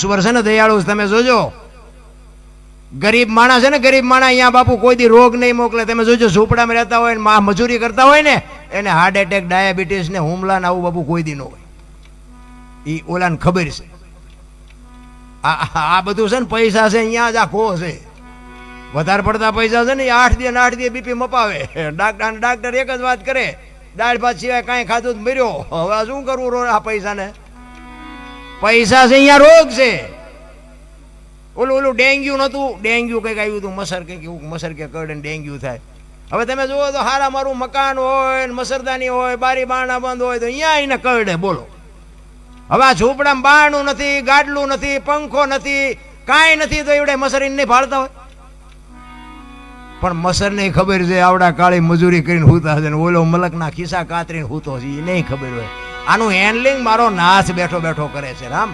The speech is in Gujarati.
ઈશ્વર છે ને દયાળુ, તમે જોજો. ગરીબ માણસ છે ને, ગરીબ માણસ અહીંયા બાપુ કોઈ દી રોગ નહીં મોકલે. તમે જોજો ઝૂંપડામાં રહેતા હોય ને મજૂરી કરતા હોય ને, એને હાર્ટ એટેક, ડાયાબિટીસ ને હુમલા ને આવું બાપુ કોઈ દી ન હોય. એ ઓલાને ખબર છે. આ બધું છે ને પૈસા છે અહીંયા જ આ ખો છે. વધારે પડતા પૈસા છે ને 8 દી બીપી મપાવે. ડાક્ટર એક જ વાત કરે, દાળ ભાત સિવાય કાંઈ ખાધું જ મર્યો. હવે શું કરવું આ પૈસાને? પૈસા છે અહીંયા રોગ છે. ઓલું ડેન્ગ્યુ નહોતું, ડેન્ગ્યુ કંઈક આવ્યું હતું, મસર કંઈક એવું, મસર કે કરડે ને ડેન્ગ્યુ થાય. હવે તમે જુઓ તો હારા મારું મકાન હોય ને મસરદાની હોય, બારી બારણા બંધ હોય તો અહીંયા એને કરડે. બોલો, હવે આ ઝૂંપડામાં બારણું નથી, ગાડલું નથી, પંખો નથી, કાંઈ નથી, તો એવડે મસર નહીં ભાળતા હોય. પણ મસર નહીં ખબર છે આવડા કાળી મજૂરી કરીને હૂતા છે ને ઓલો મલકના ખિસ્સા કાતરીને હૂતો છે, એ નહીં ખબર હોય. આનું હેન્ડલિંગ મારો નાશ બેઠો બેઠો કરે છે રામ.